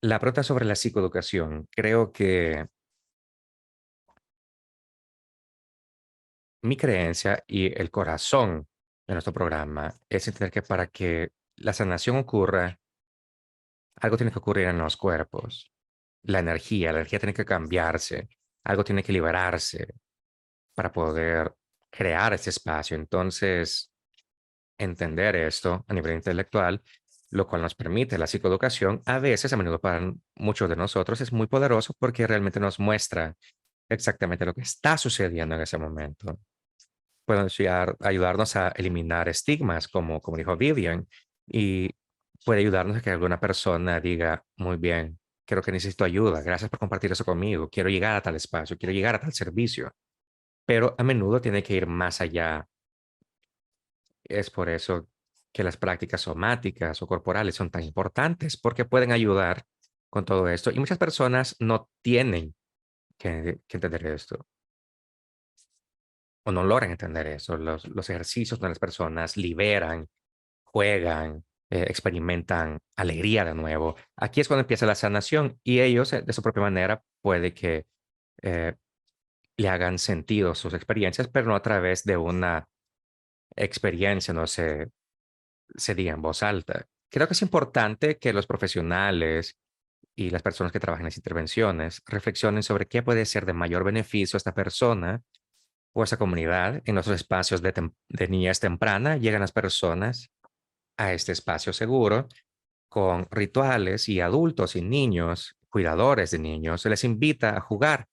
La pregunta sobre la psicoeducación, creo que mi creencia y el corazón de nuestro programa es entender que para que la sanación ocurra, algo tiene que ocurrir en los cuerpos. La energía tiene que cambiarse, algo tiene que liberarse para poder crear ese espacio. Entonces, entender esto a nivel intelectual, lo cual nos permite la psicoeducación, a veces, a menudo para muchos de nosotros, es muy poderoso porque realmente nos muestra exactamente lo que está sucediendo en ese momento. Pueden ayudarnos a eliminar estigmas, como dijo Vivian, y puede ayudarnos a que alguna persona diga, muy bien, creo que necesito ayuda, gracias por compartir eso conmigo, quiero llegar a tal espacio, quiero llegar a tal servicio, pero a menudo tiene que ir más allá. Es por eso que las prácticas somáticas o corporales son tan importantes, porque pueden ayudar con todo esto. Y muchas personas no tienen que entender esto o no logran entender eso. Los ejercicios donde las personas liberan, juegan, experimentan alegría de nuevo. Aquí es cuando empieza la sanación y ellos, de su propia manera, puede que eh, le hagan sentido sus experiencias, pero no a través de una experiencia, no se diga en voz alta. Creo que es importante que los profesionales y las personas que trabajan en las intervenciones reflexionen sobre qué puede ser de mayor beneficio a esta persona o a esa comunidad. En nuestros espacios de niñez temprana llegan las personas a este espacio seguro con rituales y adultos y niños, cuidadores de niños, se les invita a jugar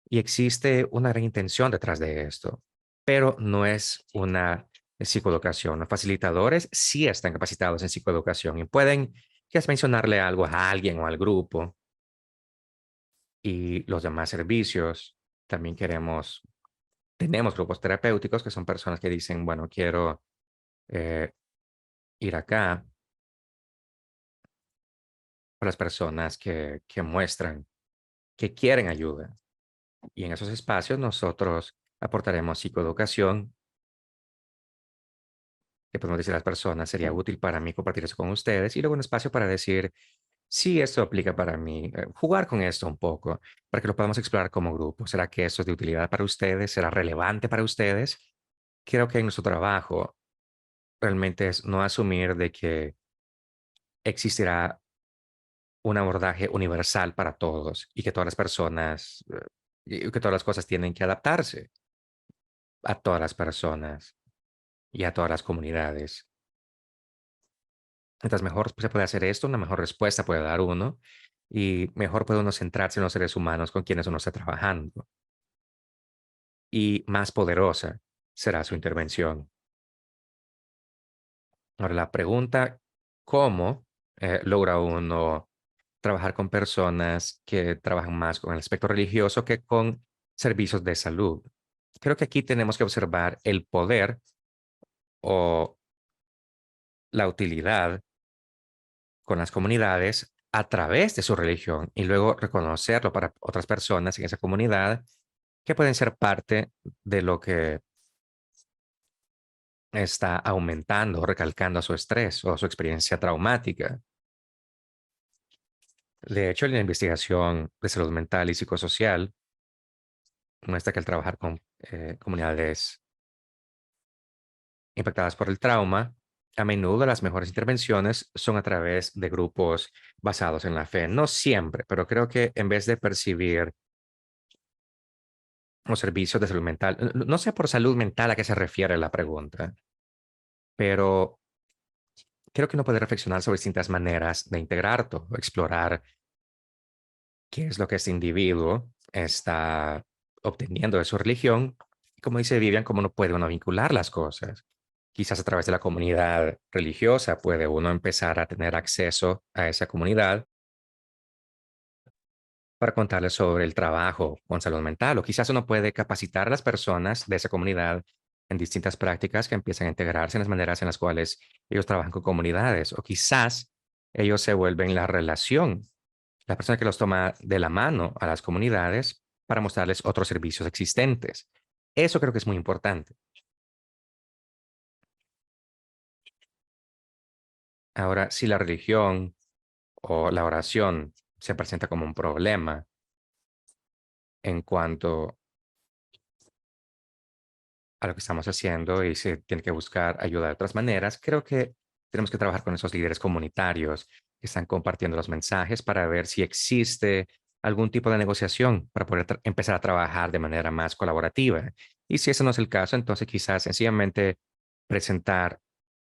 y existe una gran intención detrás de esto, pero no es una psicoeducación. Los facilitadores sí están capacitados en psicoeducación y pueden que es mencionarle algo a alguien o al grupo y los demás servicios. También tenemos grupos terapéuticos que son personas que dicen, bueno, quiero eh, ir acá para las personas que muestran que quieren ayuda. Y en esos espacios nosotros aportaremos psicoeducación, que podemos decir a las personas, sería útil para mí compartir eso con ustedes, y luego un espacio para decir, si esto aplica para mí, jugar con esto un poco, para que lo podamos explorar como grupo. ¿Será que esto es de utilidad para ustedes? ¿Será relevante para ustedes? Creo que en nuestro trabajo realmente es no asumir de que existirá un abordaje universal para todos y que todas las personas y que todas las cosas tienen que adaptarse a todas las personas y a todas las comunidades. Mientras mejor se puede hacer esto, una mejor respuesta puede dar uno y mejor puede uno centrarse en los seres humanos con quienes uno está trabajando y más poderosa será su intervención. Ahora, la pregunta, ¿cómo logra uno trabajar con personas que trabajan más con el aspecto religioso que con servicios de salud? Creo que aquí tenemos que observar el poder o la utilidad con las comunidades a través de su religión y luego reconocerlo para otras personas en esa comunidad que pueden ser parte de lo que está aumentando o recalcando su estrés o su experiencia traumática. De hecho, la investigación de salud mental y psicosocial muestra que al trabajar con comunidades impactadas por el trauma, a menudo las mejores intervenciones son a través de grupos basados en la fe. No siempre, pero creo que en vez de percibir los servicios de salud mental, no sé por salud mental a qué se refiere la pregunta, pero creo que uno puede reflexionar sobre distintas maneras de integrar todo, explorar qué es lo que este individuo está obteniendo de su religión. Y como dice Vivian, cómo no puede uno vincular las cosas. Quizás a través de la comunidad religiosa puede uno empezar a tener acceso a esa comunidad para contarles sobre el trabajo con salud mental. O quizás uno puede capacitar a las personas de esa comunidad en distintas prácticas que empiezan a integrarse en las maneras en las cuales ellos trabajan con comunidades. O quizás ellos se vuelven la relación, la persona que los toma de la mano a las comunidades para mostrarles otros servicios existentes. Eso creo que es muy importante. Ahora, si la religión o la oración se presenta como un problema en cuanto a lo que estamos haciendo y se tiene que buscar ayuda de otras maneras, creo que tenemos que trabajar con esos líderes comunitarios que están compartiendo los mensajes para ver si existe algún tipo de negociación para poder empezar a trabajar de manera más colaborativa. Y si ese no es el caso, entonces quizás sencillamente presentar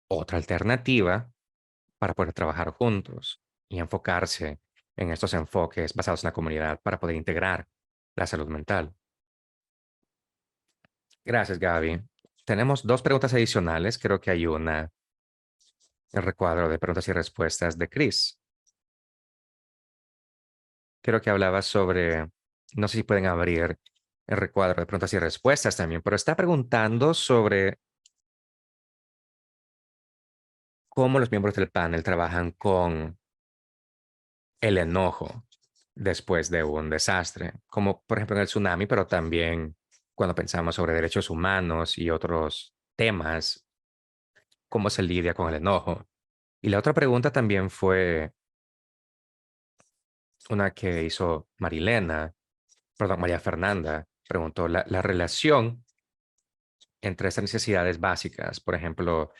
otra alternativa para poder trabajar juntos y enfocarse en estos enfoques basados en la comunidad para poder integrar la salud mental. Gracias, Gaby. Tenemos dos preguntas adicionales. Creo que hay una, el recuadro de preguntas y respuestas de Chris. Creo que hablaba sobre, no sé si pueden abrir el recuadro de preguntas y respuestas también, pero está preguntando sobre cómo los miembros del panel trabajan con el enojo después de un desastre, como por ejemplo en el tsunami, pero también cuando pensamos sobre derechos humanos y otros temas, cómo se lidia con el enojo. Y la otra pregunta también fue una que hizo Marilena, perdón, María Fernanda, preguntó la relación entre estas necesidades básicas, por ejemplo,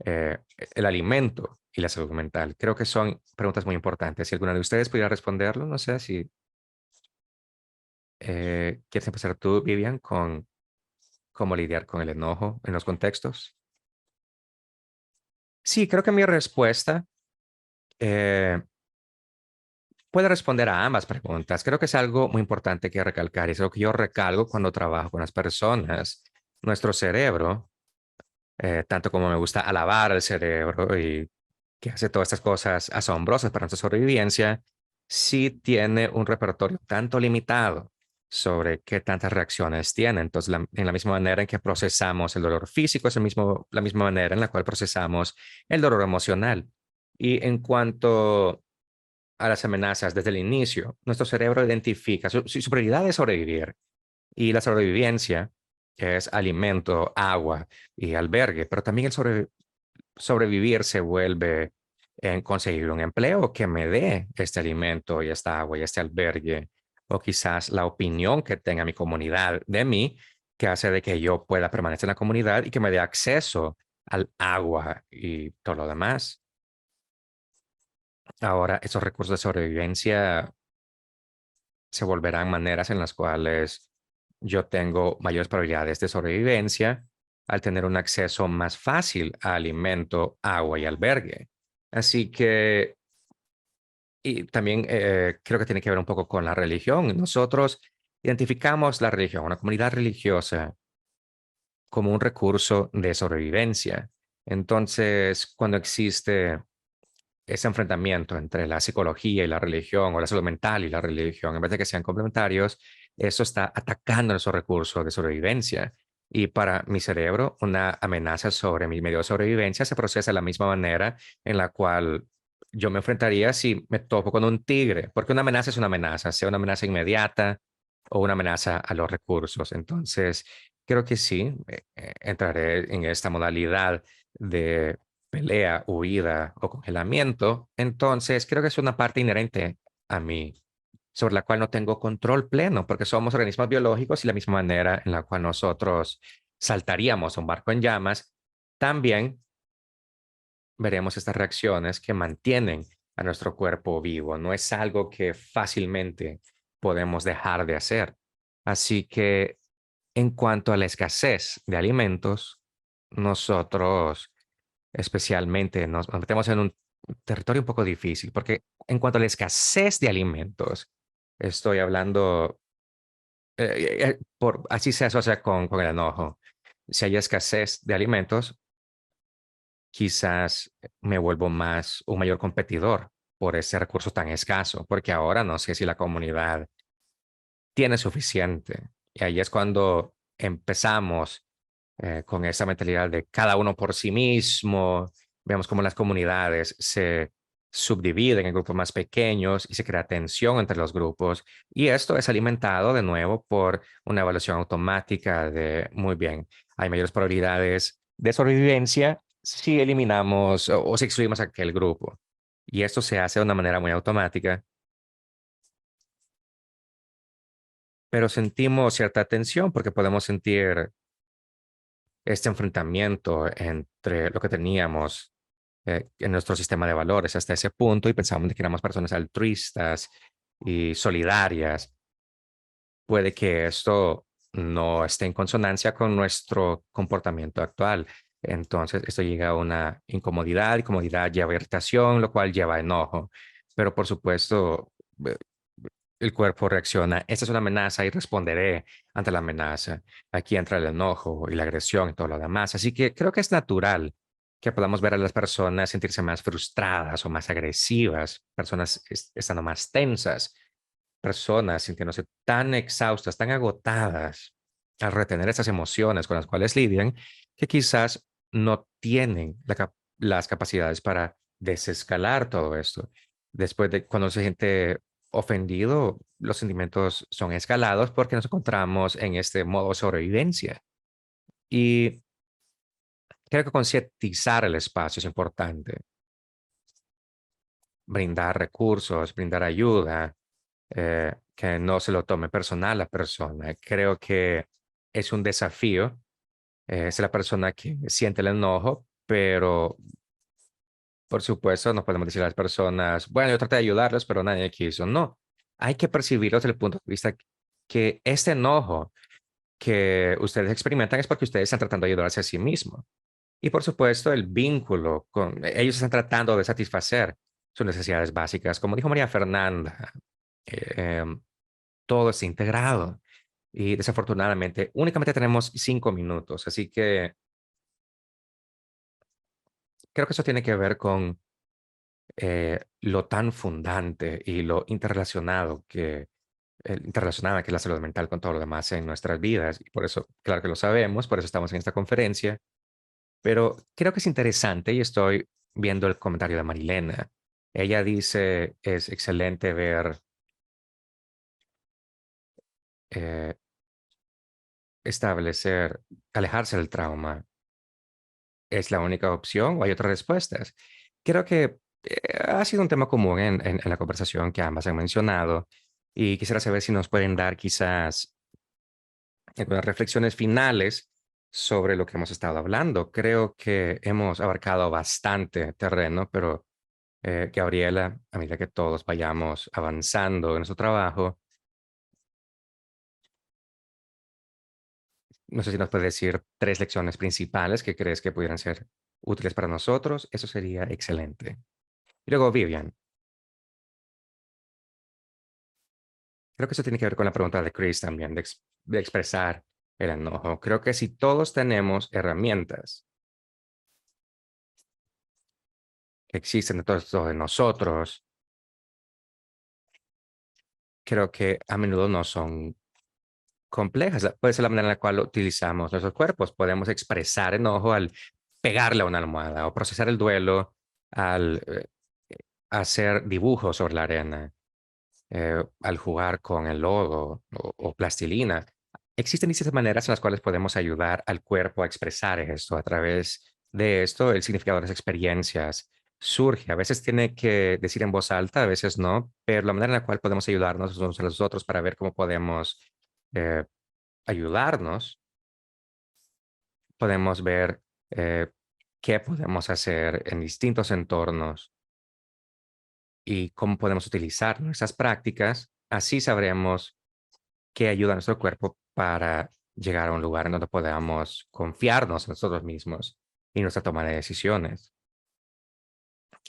el alimento y la salud mental. Creo que son preguntas muy importantes. Si alguna de ustedes pudiera responderlo, no sé si quieres empezar tú, Vivian, con cómo lidiar con el enojo en los contextos. Sí, creo que mi respuesta eh, puede responder a ambas preguntas. Creo que es algo muy importante que recalcar. Es algo que yo recalco cuando trabajo con las personas. Nuestro cerebro, tanto como me gusta alabar al cerebro y que hace todas estas cosas asombrosas para nuestra sobrevivencia, sí tiene un repertorio tanto limitado sobre qué tantas reacciones tiene. Entonces, en la misma manera en que procesamos el dolor físico, es la misma manera en la cual procesamos el dolor emocional. Y en cuanto a las amenazas desde el inicio, nuestro cerebro identifica, su prioridad es sobrevivir y la sobrevivencia es alimento, agua y albergue, pero también sobrevivir se vuelve en conseguir un empleo que me dé este alimento y esta agua y este albergue, o quizás la opinión que tenga mi comunidad de mí, que hace de que yo pueda permanecer en la comunidad y que me dé acceso al agua y todo lo demás. Ahora, esos recursos de sobrevivencia se volverán maneras en las cuales yo tengo mayores probabilidades de sobrevivencia al tener un acceso más fácil a alimento, agua y albergue. Así que, y también creo que tiene que ver un poco con la religión. Nosotros identificamos la religión, una comunidad religiosa, como un recurso de sobrevivencia. Entonces, cuando existe ese enfrentamiento entre la psicología y la religión, o la salud mental y la religión, en vez de que sean complementarios, eso está atacando nuestros recursos de sobrevivencia. Y para mi cerebro, una amenaza sobre mi medio de sobrevivencia se procesa de la misma manera en la cual yo me enfrentaría si me topo con un tigre, porque una amenaza es una amenaza, sea una amenaza inmediata o una amenaza a los recursos. Entonces, creo que sí, entraré en esta modalidad de pelea, huida o congelamiento, entonces creo que es una parte inherente a mí, sobre la cual no tengo control pleno, porque somos organismos biológicos y la misma manera en la cual nosotros saltaríamos a un barco en llamas, también veremos estas reacciones que mantienen a nuestro cuerpo vivo. No es algo que fácilmente podemos dejar de hacer. Así que en cuanto a la escasez de alimentos, nosotros especialmente nos metemos en un territorio un poco difícil, porque en cuanto a la escasez de alimentos, estoy hablando, así se asocia con el enojo. Si hay escasez de alimentos, quizás me vuelvo más un mayor competidor por ese recurso tan escaso, porque ahora no sé si la comunidad tiene suficiente. Y ahí es cuando empezamos con esa mentalidad de cada uno por sí mismo. Vemos cómo las comunidades se subdividen en grupos más pequeños y se crea tensión entre los grupos. Y esto es alimentado de nuevo por una evaluación automática de, muy bien, hay mayores probabilidades de sobrevivencia si eliminamos o si excluimos a aquel grupo. Y esto se hace de una manera muy automática, pero sentimos cierta tensión porque podemos sentir este enfrentamiento entre lo que teníamos en nuestro sistema de valores hasta ese punto y pensábamos que éramos personas altruistas y solidarias. Puede que esto no esté en consonancia con nuestro comportamiento actual. Entonces, esto llega a una incomodidad, y comodidad lleva a irritación, lo cual lleva a enojo. Pero por supuesto, eh, el cuerpo reacciona. Esta es una amenaza y responderé ante la amenaza. Aquí entra el enojo y la agresión y todo lo demás. Así que creo que es natural que podamos ver a las personas sentirse más frustradas o más agresivas, personas estando más tensas, personas sintiéndose tan exhaustas, tan agotadas al retener esas emociones con las cuales lidian, que quizás no tienen las capacidades para desescalar todo esto. Después de cuando se siente ofendido, los sentimientos son escalados porque nos encontramos en este modo de sobrevivencia. Y creo que concientizar el espacio es importante, brindar recursos, brindar ayuda, que no se lo tome personal la persona. Creo que es un desafío, es la persona que siente el enojo, pero por supuesto no podemos decir a las personas, bueno, yo traté de ayudarlos, pero nadie quiso. No, hay que percibirlo desde el punto de vista que este enojo que ustedes experimentan es porque ustedes están tratando de ayudarse a sí mismos. Y por supuesto, el vínculo con ellos están tratando de satisfacer sus necesidades básicas. Como dijo María Fernanda, eh, todo está integrado. Y desafortunadamente, únicamente tenemos 5 minutos. Así que creo que eso tiene que ver con lo tan fundante y lo interrelacionada que es la salud mental con todo lo demás en nuestras vidas. Y por eso, claro que lo sabemos, por eso estamos en esta conferencia. Pero creo que es interesante y estoy viendo el comentario de Marilena. Ella dice, es excelente ver, eh, establecer, alejarse del trauma. ¿Es la única opción o hay otras respuestas? Creo que ha sido un tema común en la conversación que ambas han mencionado y quisiera saber si nos pueden dar quizás algunas reflexiones finales sobre lo que hemos estado hablando. Creo que hemos abarcado bastante terreno, pero Gabriela, a medida que todos vayamos avanzando en nuestro trabajo, No sé si nos puedes decir 3 lecciones principales que crees que pudieran ser útiles para nosotros. Eso sería excelente. Y luego, Vivian, creo que eso tiene que ver con la pregunta de Chris también, de expresar el enojo. Creo que si todos tenemos herramientas que existen dentro de nosotros, creo que a menudo no son complejas. Puede ser la manera en la cual utilizamos nuestros cuerpos. Podemos expresar enojo al pegarle a una almohada o procesar el duelo al hacer dibujos sobre la arena, al jugar con el lodo o plastilina. Existen distintas maneras en las cuales podemos ayudar al cuerpo a expresar esto. A través de esto, el significado de las experiencias surge. A veces tiene que decir en voz alta, a veces no, pero la manera en la cual podemos ayudarnos los unos a los otros para ver cómo podemos eh, ayudarnos, podemos ver eh, qué podemos hacer en distintos entornos y cómo podemos utilizar nuestras prácticas. Así sabremos qué ayuda a nuestro cuerpo para llegar a un lugar en donde podamos confiarnos en nosotros mismos y nuestra toma de decisiones.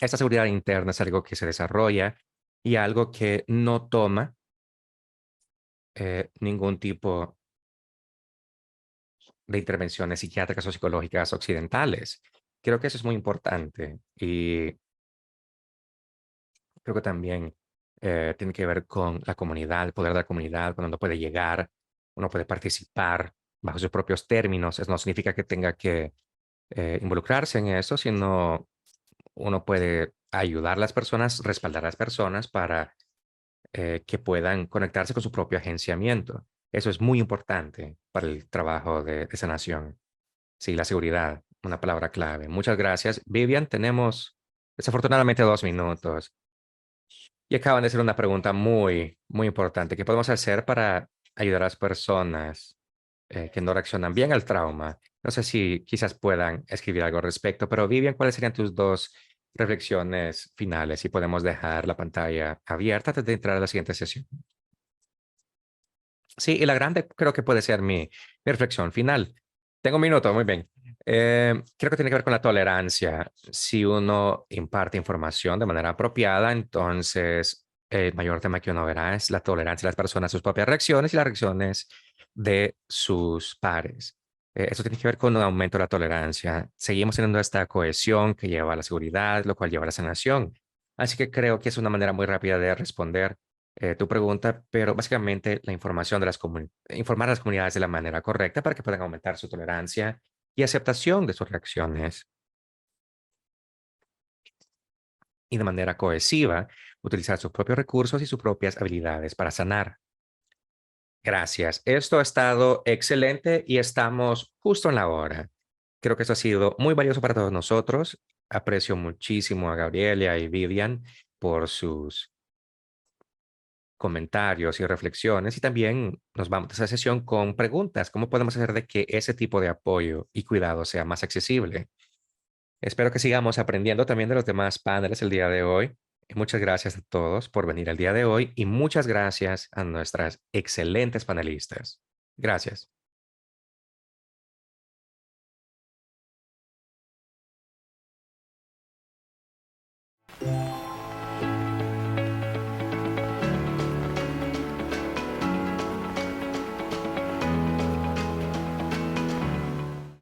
Esta seguridad interna es algo que se desarrolla y algo que no toma ningún tipo de intervenciones psiquiátricas o psicológicas occidentales. Creo que eso es muy importante y creo que también tiene que ver con la comunidad, el poder de la comunidad, cuando uno puede llegar, uno puede participar bajo sus propios términos. Eso no significa que tenga que involucrarse en eso, sino uno puede ayudar a las personas, respaldar a las personas para que puedan conectarse con su propio agenciamiento. Eso es muy importante para el trabajo de sanación. Sí, la seguridad, una palabra clave. Muchas gracias. Vivian, tenemos desafortunadamente 2 minutos. Y acaban de hacer una pregunta muy, muy importante. ¿Qué podemos hacer para ayudar a las personas que no reaccionan bien al trauma? No sé si quizás puedan escribir algo al respecto, pero Vivian, ¿cuáles serían tus 2 reflexiones finales? Y podemos dejar la pantalla abierta antes de entrar a la siguiente sesión. Sí, y la grande creo que puede ser mi reflexión final. Tengo un minuto, muy bien. Creo que tiene que ver con la tolerancia. Si uno imparte información de manera apropiada, entonces el mayor tema que uno verá es la tolerancia de las personas a sus propias reacciones y las reacciones de sus pares. Eso tiene que ver con un aumento de la tolerancia. Seguimos teniendo esta cohesión que lleva a la seguridad, lo cual lleva a la sanación. Así que creo que es una manera muy rápida de responder tu pregunta, pero básicamente la información de informar a las comunidades de la manera correcta para que puedan aumentar su tolerancia y aceptación de sus reacciones y de manera cohesiva utilizar sus propios recursos y sus propias habilidades para sanar. Gracias. Esto ha estado excelente y estamos justo en la hora. Creo que esto ha sido muy valioso para todos nosotros. Aprecio muchísimo a Gabriela y Vivian por sus comentarios y reflexiones y también nos vamos a esa sesión con preguntas. ¿Cómo podemos hacer de que ese tipo de apoyo y cuidado sea más accesible? Espero que sigamos aprendiendo también de los demás paneles el día de hoy. Y muchas gracias a todos por venir el día de hoy y muchas gracias a nuestras excelentes panelistas. Gracias.